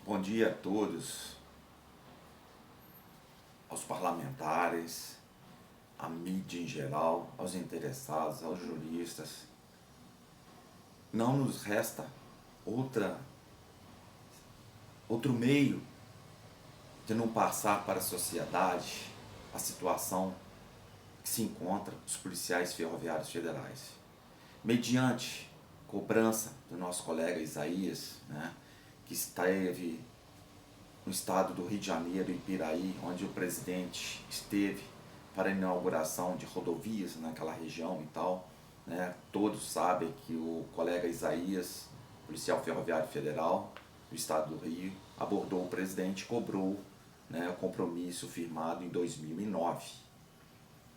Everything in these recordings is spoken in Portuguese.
Bom dia a todos, aos parlamentares, à mídia em geral, aos interessados, aos juristas. Não nos resta outro meio de não passar para a sociedade a situação que se encontra os policiais ferroviários federais. Mediante cobrança do nosso colega Isaías, que esteve no estado do Rio de Janeiro, em Piraí, onde o presidente esteve para a inauguração de rodovias naquela região e tal. Todos sabem que o colega Isaías, policial ferroviário federal do estado do Rio, abordou o presidente e cobrou o compromisso firmado em 2009.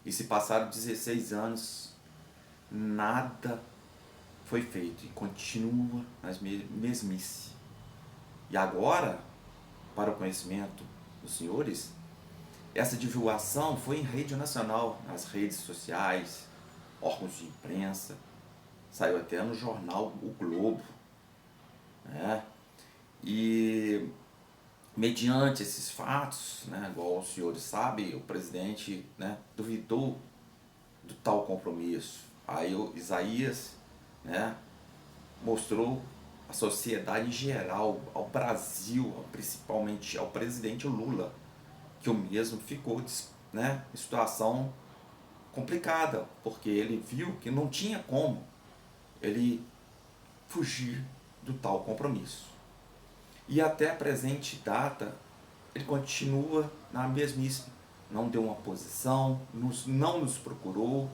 E se passaram 16 anos, nada foi feito e continua nas mesmice. E agora, para o conhecimento dos senhores, essa divulgação foi em rede nacional, nas redes sociais, órgãos de imprensa, saiu até no jornal O Globo. E mediante esses fatos, igual os senhores sabem, o presidente duvidou do tal compromisso. Aí o Isaías mostrou à sociedade em geral, ao Brasil, principalmente ao presidente Lula, que o mesmo ficou em situação complicada, porque ele viu que não tinha como ele fugir do tal compromisso. E até a presente data, ele continua na mesmice, não deu uma posição, não nos procurou,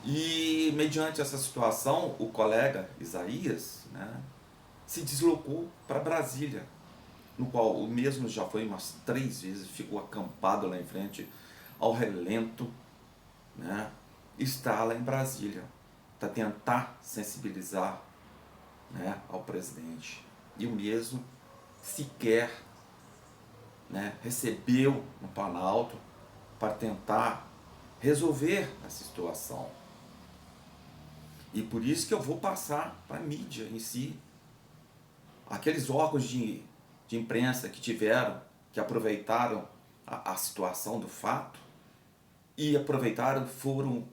E mediante essa situação, o colega Isaías se deslocou para Brasília, no qual o mesmo já foi umas 3 vezes, ficou acampado lá em frente ao relento, está lá em Brasília, para tentar sensibilizar ao presidente. E o mesmo sequer recebeu no Planalto para tentar resolver essa situação. E por isso que eu vou passar para a mídia em si, aqueles órgãos de imprensa que aproveitaram a situação do fato e foram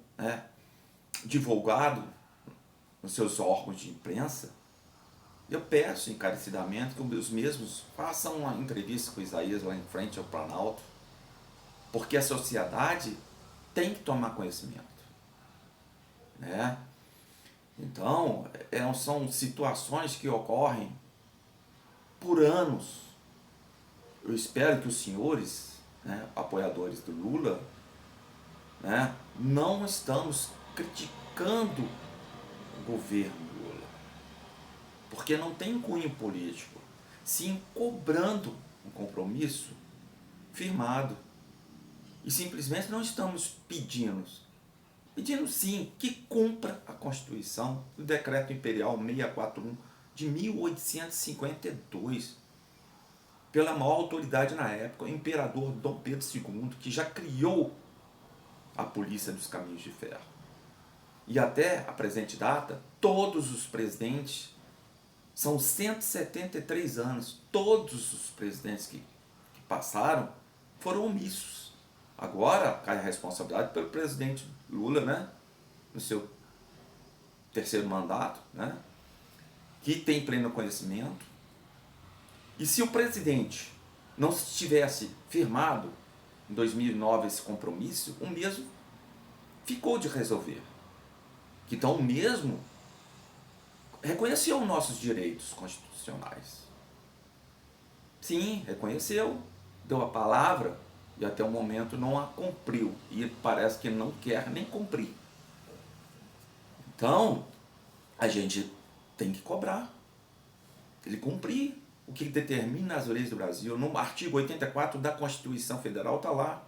divulgados nos seus órgãos de imprensa. Eu peço encarecidamente que os mesmos façam uma entrevista com o Isaías lá em frente ao Planalto, porque a sociedade tem que tomar conhecimento. Então, são situações que ocorrem por anos. Eu espero que os senhores, apoiadores do Lula, não estamos criticando o governo Lula, porque não tem cunho político, sim cobrando um compromisso firmado. E simplesmente não estamos pedindo sim que cumpra a Constituição, o Decreto Imperial 641 de 1852, pela maior autoridade na época, o imperador Dom Pedro II, que já criou a Polícia dos Caminhos de Ferro. E até a presente data, todos os presidentes, são 173 anos, todos os presidentes que passaram foram omissos. Agora cai a responsabilidade pelo presidente Lula, no seu 3º mandato, que tem pleno conhecimento. E se o presidente não tivesse firmado em 2009 esse compromisso, o mesmo ficou de resolver. Então o mesmo reconheceu nossos direitos constitucionais. Sim, reconheceu, deu a palavra e até o momento não a cumpriu. E parece que não quer nem cumprir. Então, a gente tem que cobrar ele cumprir o que determina as leis do Brasil. No artigo 84 da Constituição Federal está lá.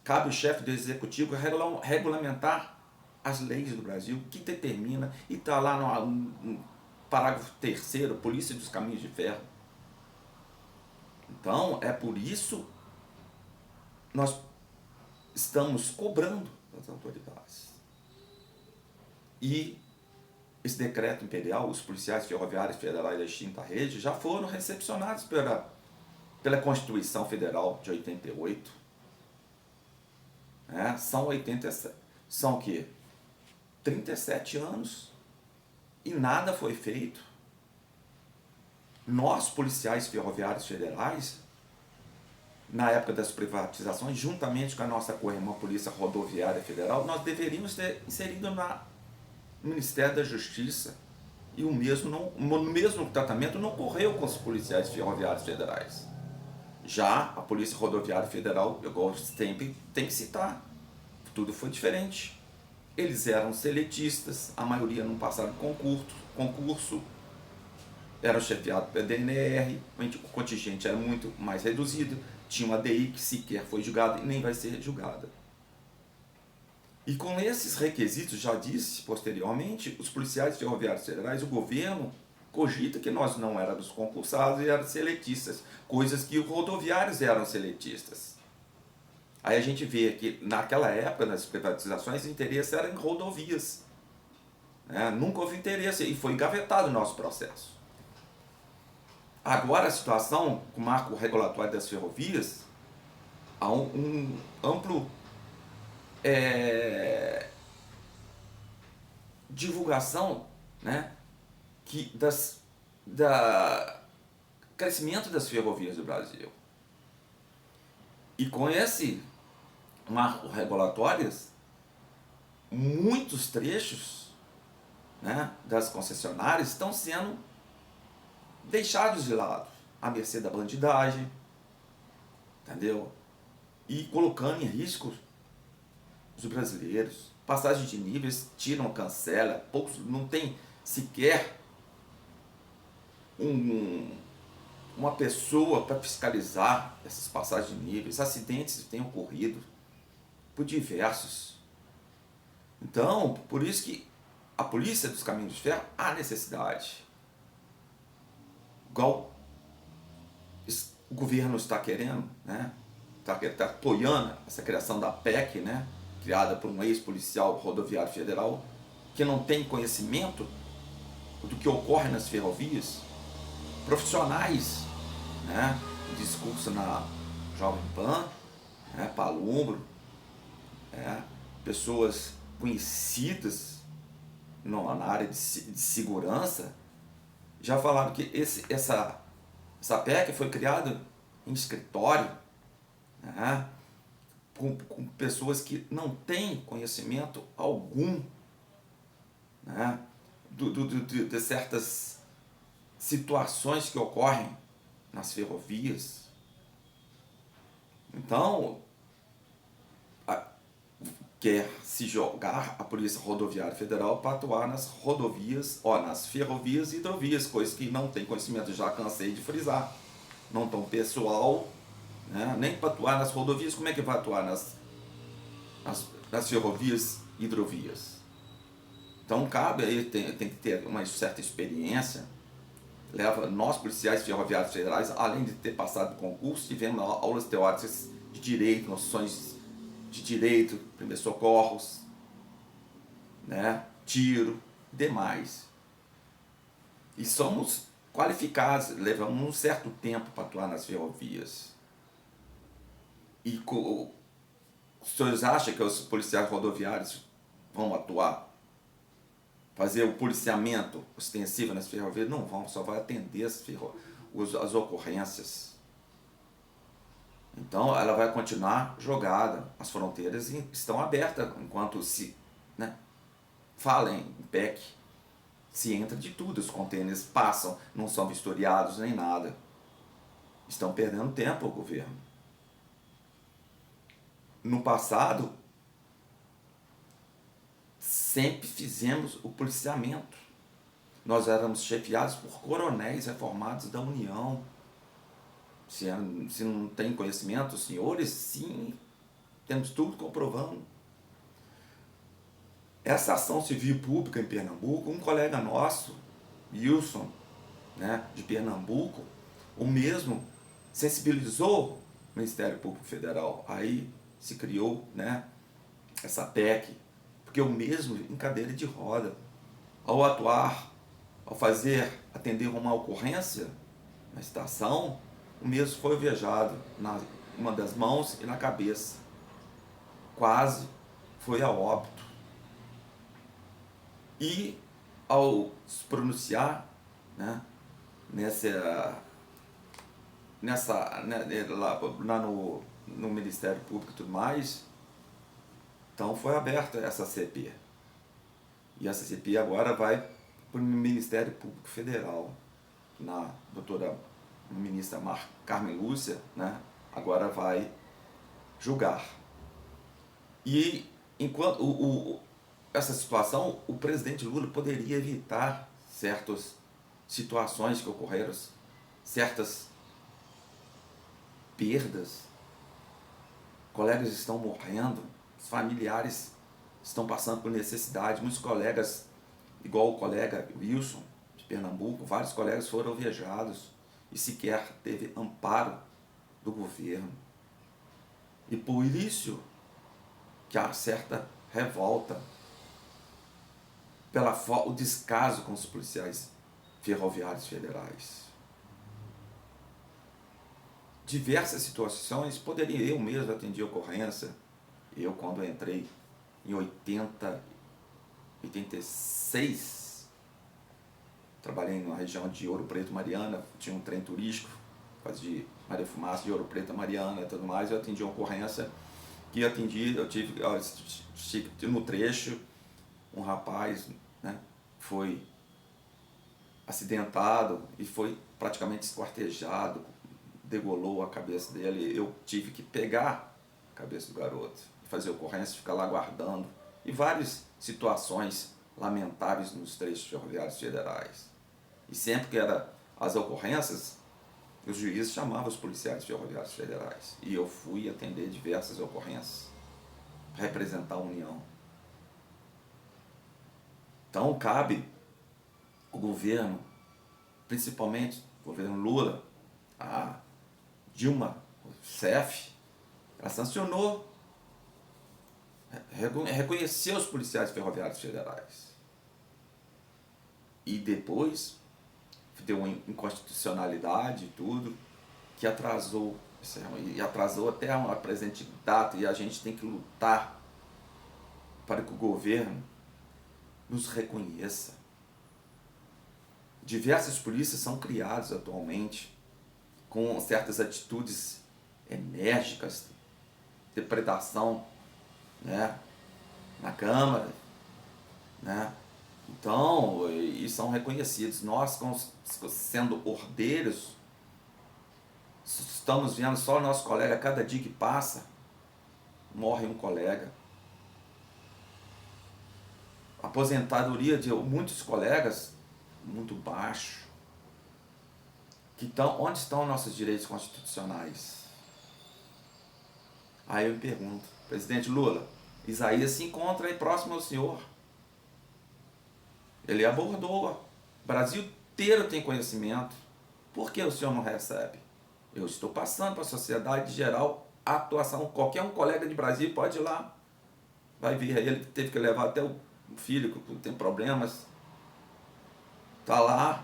Cabe ao chefe do Executivo regulamentar as leis do Brasil, que determina, e está lá no parágrafo 3º, Polícia dos Caminhos de Ferro. Então, é por isso nós estamos cobrando das autoridades. E esse decreto imperial, os policiais ferroviários federais da extinta rede já foram recepcionados pela Constituição Federal de 88. São 87, são o quê? 37 anos e nada foi feito. Nós, policiais ferroviários federais, na época das privatizações, juntamente com a nossa co-irmã Polícia Rodoviária Federal, nós deveríamos ter inserido no Ministério da Justiça, e o mesmo tratamento não ocorreu com os policiais ferroviários federais. Já a Polícia Rodoviária Federal, eu sempre tenho que citar, tudo foi diferente. Eles eram seletistas, a maioria não passaram concurso, eram chefiados pela DNR, o contingente era muito mais reduzido, tinha uma DI que sequer foi julgada e nem vai ser julgada. E com esses requisitos, já disse posteriormente, os policiais ferroviários federais, o governo cogita que nós não éramos concursados e éramos seletistas, coisas que os rodoviários eram seletistas. Aí a gente vê que naquela época, nas privatizações, o interesse era em rodovias. Nunca houve interesse e foi engavetado o nosso processo. Agora a situação, com o marco regulatório das ferrovias, há um amplo divulgação, da crescimento das ferrovias do Brasil. E com esse marco regulatório, muitos trechos das concessionárias estão sendo deixados de lado, à mercê da bandidagem, entendeu? E colocando em risco os brasileiros. Passagem de níveis, tiram, cancela, poucos, não tem sequer uma pessoa para fiscalizar essas passagens de níveis. Acidentes têm ocorrido por diversos. Então, por isso que a Polícia dos Caminhos de Ferro há necessidade. Igual o governo está querendo, está apoiando essa criação da PEC, criada por um ex-policial rodoviário federal, que não tem conhecimento do que ocorre nas ferrovias, profissionais, discurso na Jovem Pan, Palumbro, pessoas conhecidas na área de segurança, já falaram que essa PEC foi criada em escritório, com pessoas que não têm conhecimento algum de certas situações que ocorrem nas ferrovias. Então, quer se jogar a Polícia Rodoviária Federal para atuar nas rodovias, nas ferrovias e hidrovias, coisas que não tem conhecimento, já cansei de frisar. Não tão pessoal, nem para atuar nas rodovias. Como é que vai atuar nas ferrovias e hidrovias? Então cabe aí, tem que ter uma certa experiência. Nós, policiais ferroviários federais, além de ter passado concurso, tivemos aulas teóricas de direito, noções de direito, primeiros socorros, tiro, demais. E somos qualificados, levamos um certo tempo para atuar nas ferrovias. E os senhores acham que os policiais rodoviários vão atuar, fazer o policiamento ostensivo nas ferrovias? Não vão, só vai atender as ocorrências. Então ela vai continuar jogada. As fronteiras estão abertas enquanto se fala em PEC. Se entra de tudo, os contêineres passam, não são vistoriados nem nada. Estão perdendo tempo o governo. No passado, sempre fizemos o policiamento. Nós éramos chefiados por coronéis reformados da União. Se não tem conhecimento, os senhores, sim, temos tudo comprovando. Essa ação civil pública em Pernambuco, um colega nosso, Wilson, de Pernambuco, o mesmo sensibilizou o Ministério Público Federal. Aí se criou essa PEC, porque o mesmo em cadeira de roda. ao atuar, ao atender uma ocorrência na estação, o mesmo foi alvejado na uma das mãos e na cabeça. Quase foi a óbito. E ao se pronunciar, né, lá no Ministério Público e tudo mais, então foi aberta essa CP. E essa CP agora vai para o Ministério Público Federal, na doutora ministra Carmen Lúcia, né, agora vai julgar. E enquanto essa situação, o presidente Lula poderia evitar certas situações que ocorreram, certas perdas. Colegas estão morrendo, os familiares estão passando por necessidade, muitos colegas, igual o colega Wilson, de Pernambuco, vários colegas foram alvejados e sequer teve amparo do governo. E por isso que há certa revolta o descaso com os policiais ferroviários federais. Diversas situações poderiam, eu mesmo atendi a ocorrência. Eu, quando entrei em 86, trabalhei na região de Ouro Preto, Mariana, tinha um trem turístico, fazia Maria Fumaça de Ouro Preto, Mariana e tudo mais. Eu atendi uma ocorrência que eu tive no trecho, um rapaz, né, foi acidentado e foi praticamente esquartejado, degolou a cabeça dele. Eu tive que pegar a cabeça do garoto, fazer ocorrência, ficar lá guardando, e várias situações lamentáveis nos trechos ferroviários federais. E sempre que era as ocorrências, os juízes chamavam os policiais ferroviários federais, e eu fui atender diversas ocorrências, representar a União. Então cabe o governo, principalmente o governo Lula, a Dilma Rousseff, ela sancionou, reconheceu os policiais ferroviários federais. E depois deu uma inconstitucionalidade e tudo, que atrasou, e atrasou até a presente data, e a gente tem que lutar para que o governo nos reconheça. Diversas polícias são criadas atualmente com certas atitudes enérgicas, depredação, né, na Câmara, né? Então, e são reconhecidos. Nós, sendo ordeiros, estamos vendo só o nosso colega, cada dia que passa, morre um colega. A aposentadoria de muitos colegas, muito baixo. Então, onde estão nossos direitos constitucionais? Aí eu me pergunto, presidente Lula, Isaías se encontra aí próximo ao senhor. Ele abordou, o Brasil inteiro tem conhecimento. Por que o senhor não recebe? Eu estou passando para a sociedade geral a atuação. Qualquer um colega de Brasília pode ir lá. Vai vir aí, ele teve que levar até o filho que tem problemas. Está lá,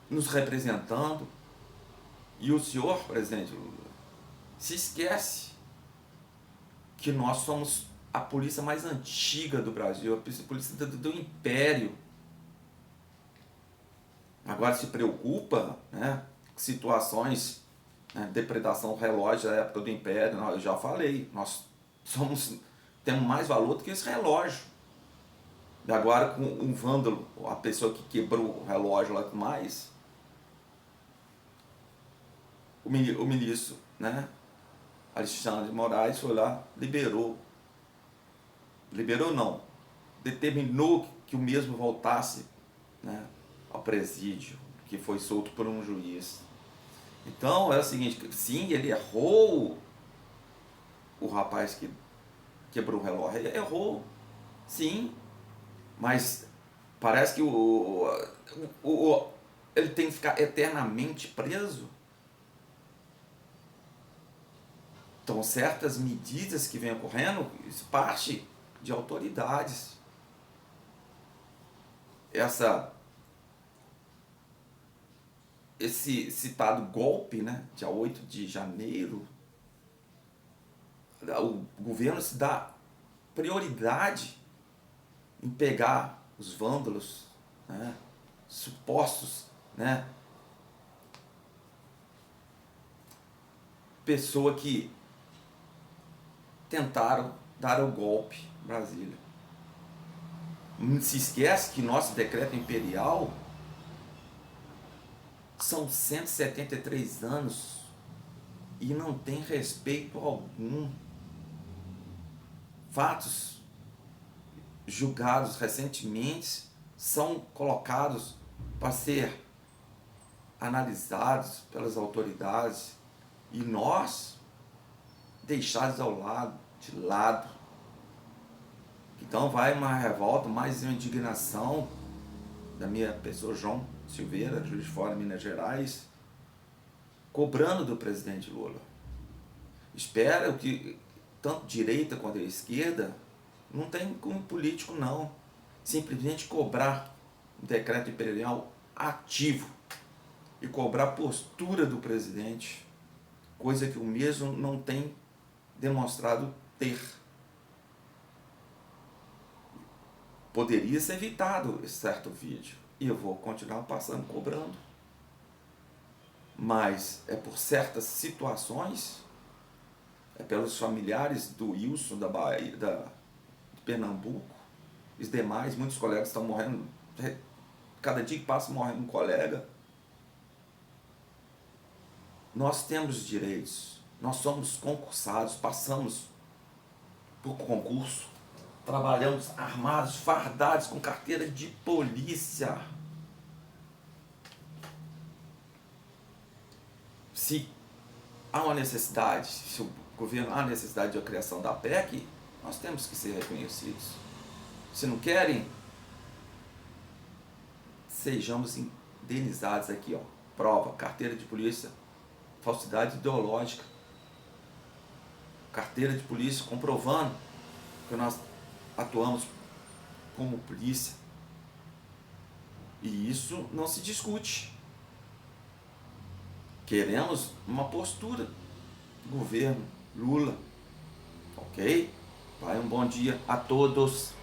nos representando. E o senhor, presidente Lula, se esquece que nós somos a polícia mais antiga do Brasil, a polícia do Império. Agora se preocupa, né, com situações, né, depredação do relógio da época do Império. Eu já falei, nós temos mais valor do que esse relógio. E agora com um vândalo, a pessoa que quebrou o relógio lá e mais, o ministro, né, Alexandre de Moraes foi lá, liberou não, determinou que o mesmo voltasse, né, ao presídio, que foi solto por um juiz. Então é o seguinte, sim, ele errou, o rapaz que quebrou o relógio, ele errou, sim, mas parece que ele tem que ficar eternamente preso. Então certas medidas que vêm ocorrendo, isso parte de autoridades. esse citado golpe, né, dia 8 de janeiro, o governo se dá prioridade em pegar os vândalos, né, supostos, né, pessoa que tentaram dar o golpe em Brasília. Não se esquece que nosso decreto imperial são 173 anos e não tem respeito algum. Fatos julgados recentemente são colocados para ser analisados pelas autoridades e nós deixados de lado. Então vai uma revolta, mais uma indignação da minha pessoa, João Silveira, Juiz de Fora, Minas Gerais, cobrando do presidente Lula. Espero que tanto direita quanto a esquerda não tem como político não, simplesmente cobrar um decreto imperial ativo e cobrar a postura do presidente, coisa que o mesmo não tem demonstrado ter. Poderia ser evitado esse certo vídeo e eu vou continuar passando cobrando, mas é por certas situações, é pelos familiares do Wilson da Bahia, de Pernambuco, os demais, muitos colegas estão morrendo, cada dia que passa morrendo um colega. Nós temos direitos, nós somos concursados, passamos por concurso, trabalhamos armados, fardados, com carteira de polícia. Se há uma necessidade, se o governo há necessidade de a criação da PEC, nós temos que ser reconhecidos. Se não querem, sejamos indenizados aqui, ó. Prova, carteira de polícia, falsidade ideológica. Carteira de polícia comprovando que nós atuamos como polícia. E isso não se discute. Queremos uma postura do governo Lula. Ok? Vai, um bom dia a todos.